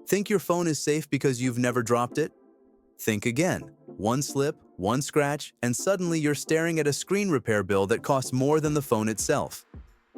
Think your phone is safe because you've never dropped it? Think again. One slip, one scratch, and suddenly you're staring at a screen repair bill that costs more than the phone itself.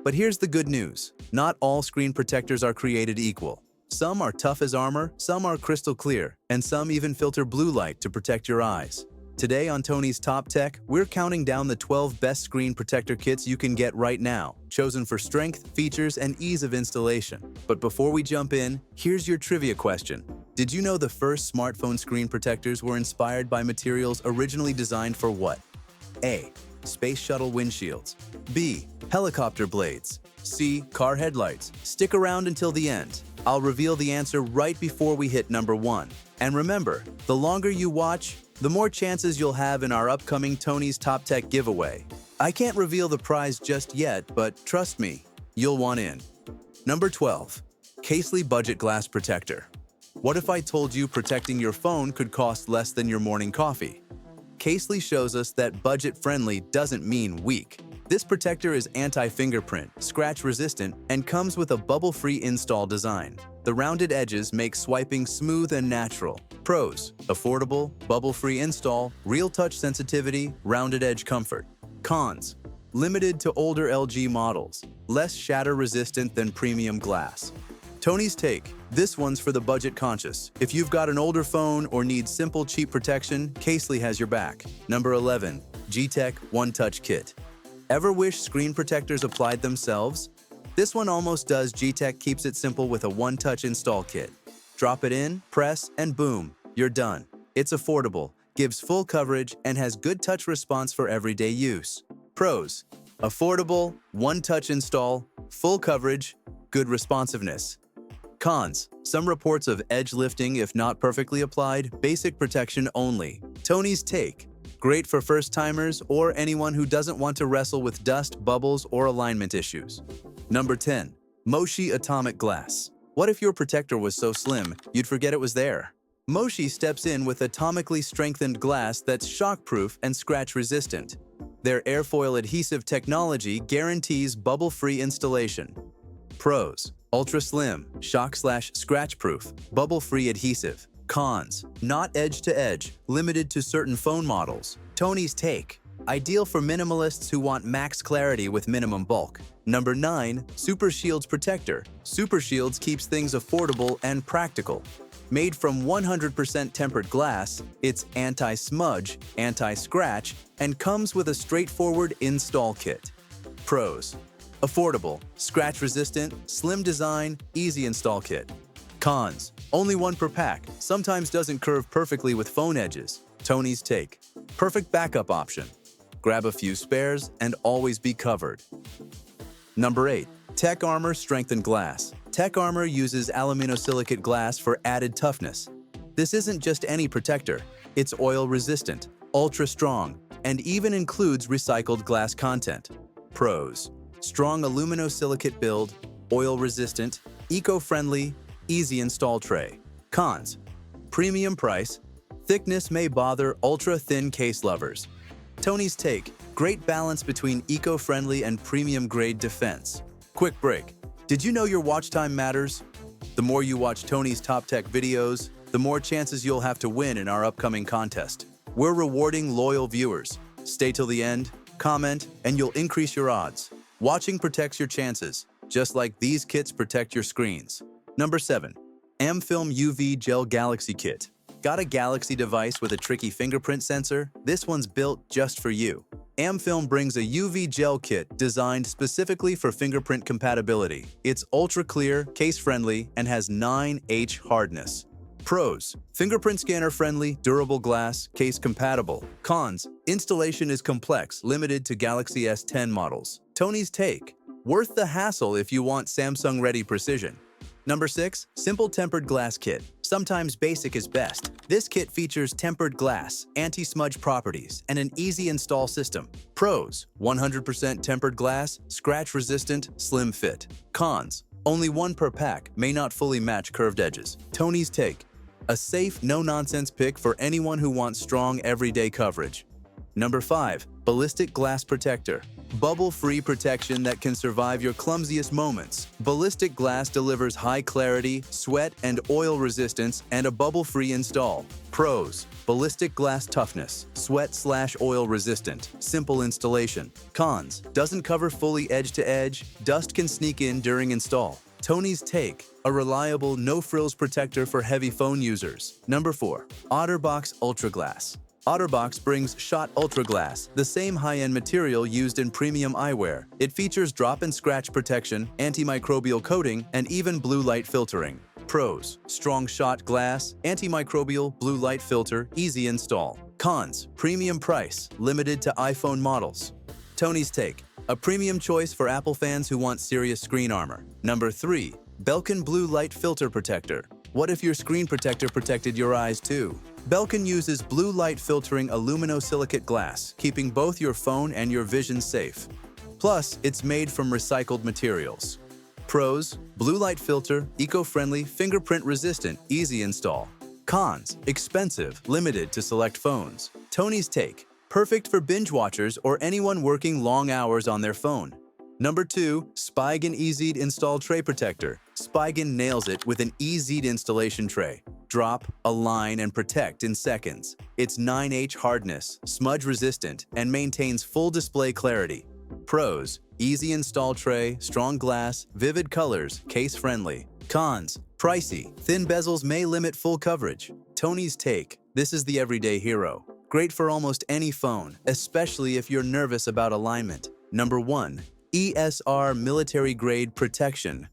But here's the good news. Not all screen protectors are created equal. Some are tough as armor, some are crystal clear, and some even filter blue light to protect your eyes. Today on Tony's Top Tech, we're counting down the 12 best screen protector kits you can get right now, chosen for strength, features, and ease of installation. But before we jump in, here's your trivia question. Did you know the first smartphone screen protectors were inspired by materials originally designed for what? A. Space shuttle windshields. B. Helicopter blades. C. Car headlights. Stick around until the end. I'll reveal the answer right before we hit number 1. And remember, the longer you watch, the more chances you'll have in our upcoming Tony's Top Tech giveaway. I can't reveal the prize just yet, but trust me, you'll want in. Number 12. Casely Budget Glass Protector. What if I told you protecting your phone could cost less than your morning coffee? Casely shows us that budget-friendly doesn't mean weak. This protector is anti-fingerprint, scratch-resistant, and comes with a bubble-free install design. The rounded edges make swiping smooth and natural. Pros: affordable, bubble-free install, real touch sensitivity, rounded edge comfort. Cons: limited to older LG models, less shatter-resistant than premium glass. Tony's Take. This one's for the budget-conscious. If you've got an older phone or need simple, cheap protection, Casely has your back. Number 11. G-Tech One Touch Kit. Ever wish screen protectors applied themselves? This one almost does. G-Tech keeps it simple with a one-touch install kit. Drop it in, press, and boom, you're done. It's affordable, gives full coverage, and has good touch response for everyday use. Pros: affordable, one-touch install, full coverage, good responsiveness. Cons: some reports of edge lifting if not perfectly applied, basic protection only. Tony's Take. Great for first-timers or anyone who doesn't want to wrestle with dust, bubbles, or alignment issues. Number 10. Moshi Atomic Glass. What if your protector was so slim, you'd forget it was there? Moshi steps in with atomically strengthened glass that's shockproof and scratch-resistant. Their airfoil adhesive technology guarantees bubble-free installation. Pros: ultra-slim, shock/scratch-proof, bubble-free adhesive. Cons: not edge-to-edge, limited to certain phone models. Tony's Take. Ideal for minimalists who want max clarity with minimum bulk. Number 9. Super Shields Protector. Super Shields keeps things affordable and practical. Made from 100% tempered glass, it's anti-smudge, anti-scratch, and comes with a straightforward install kit. Pros: affordable, scratch-resistant, slim design, easy install kit. Cons: only one per pack, sometimes doesn't curve perfectly with phone edges. Tony's Take. Perfect backup option. Grab a few spares and always be covered. Number 8. Tech Armor Strengthened Glass. Tech Armor uses aluminosilicate glass for added toughness. This isn't just any protector. It's oil-resistant, ultra-strong, and even includes recycled glass content. Pros: strong aluminosilicate build, oil-resistant, eco-friendly, easy install tray. Cons: premium price, thickness may bother ultra-thin case lovers. Tony's Take. Great balance between eco-friendly and premium-grade defense. Quick break. Did you know your watch time matters? The more you watch Tony's Top Tech videos, the more chances you'll have to win in our upcoming contest. We're rewarding loyal viewers. Stay till the end, comment, and you'll increase your odds. Watching protects your chances, just like these kits protect your screens. Number 7. Amfilm UV Gel Galaxy Kit. Got a Galaxy device with a tricky fingerprint sensor? This one's built just for you. Amfilm brings a UV gel kit designed specifically for fingerprint compatibility. It's ultra-clear, case-friendly, and has 9H hardness. Pros: fingerprint scanner-friendly, durable glass, case-compatible. Cons: installation is complex, limited to Galaxy S10 models. Tony's Take. Worth the hassle if you want Samsung-ready precision. Number 6. Simple Tempered Glass Kit. Sometimes basic is best. This kit features tempered glass, anti-smudge properties, and an easy install system. Pros: 100% tempered glass, scratch-resistant, slim fit. Cons: only one per pack, may not fully match curved edges. Tony's Take. A safe, no-nonsense pick for anyone who wants strong, everyday coverage. Number 5. Ballistic glass protector. Bubble-free protection that can survive your clumsiest moments. Ballistic glass delivers high clarity, sweat and oil resistance, and a bubble-free install. Pros: ballistic glass toughness, sweat/oil resistant, simple installation. Cons: doesn't cover fully edge to edge, dust can sneak in during install. Tony's Take, a reliable, no-frills protector for heavy phone users. Number 4. OtterBox Ultra Glass. OtterBox brings Shot Ultra Glass, the same high-end material used in premium eyewear. It features drop and scratch protection, antimicrobial coating, and even blue light filtering. Pros: strong shot glass, antimicrobial, blue light filter, easy install. Cons: premium price, limited to iPhone models. Tony's Take, a premium choice for Apple fans who want serious screen armor. Number 3. Belkin Blue Light Filter Protector. What if your screen protector protected your eyes too? Belkin uses blue light filtering aluminosilicate glass, keeping both your phone and your vision safe. Plus, it's made from recycled materials. Pros: blue light filter, eco-friendly, fingerprint-resistant, easy install. Cons: expensive, limited to select phones. Tony's Take, perfect for binge watchers or anyone working long hours on their phone. Number 2. Spigen EZ Install Tray Protector. Spigen nails it with an EZ installation tray. Drop, align, and protect in seconds. It's 9H hardness, smudge resistant, and maintains full display clarity. Pros: easy install tray, strong glass, vivid colors, case friendly. Cons: pricey, thin bezels may limit full coverage. Tony's Take, this is the everyday hero. Great for almost any phone, especially if you're nervous about alignment. Number 1. ESR Military Grade Protection.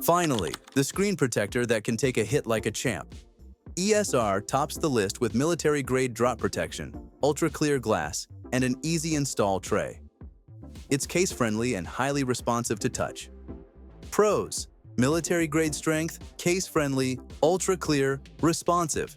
Finally, the screen protector that can take a hit like a champ. ESR tops the list with military-grade drop protection, ultra-clear glass, and an easy install tray. It's case-friendly and highly responsive to touch. Pros: military-grade strength, case-friendly, ultra-clear, responsive.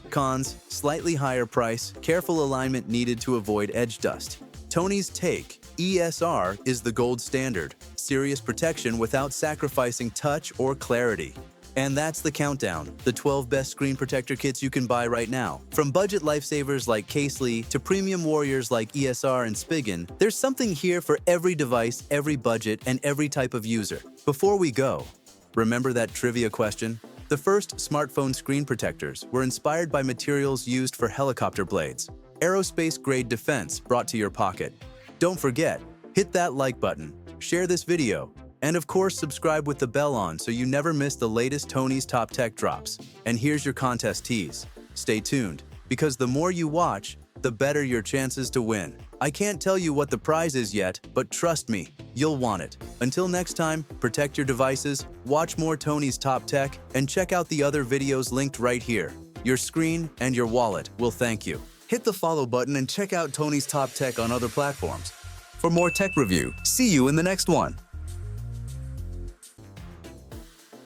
Cons: slightly higher price, careful alignment needed to avoid edge dust. Tony's Take, ESR is the gold standard. Serious protection without sacrificing touch or clarity. And that's the countdown, the 12 best screen protector kits you can buy right now. From budget lifesavers like Casely to premium warriors like ESR and Spigen, there's something here for every device, every budget, and every type of user. Before we go, remember that trivia question? The first smartphone screen protectors were inspired by materials used for helicopter blades. Aerospace-grade defense brought to your pocket. Don't forget, hit that like button, share this video, and of course subscribe with the bell on so you never miss the latest Tony's Top Tech drops. And here's your contest tease. Stay tuned, because the more you watch, the better your chances to win. I can't tell you what the prize is yet, but trust me, you'll want it. Until next time, protect your devices, watch more Tony's Top Tech, and check out the other videos linked right here. Your screen and your wallet will thank you. Hit the follow button and check out Tony's Top Tech on other platforms. For more tech review, see you in the next one.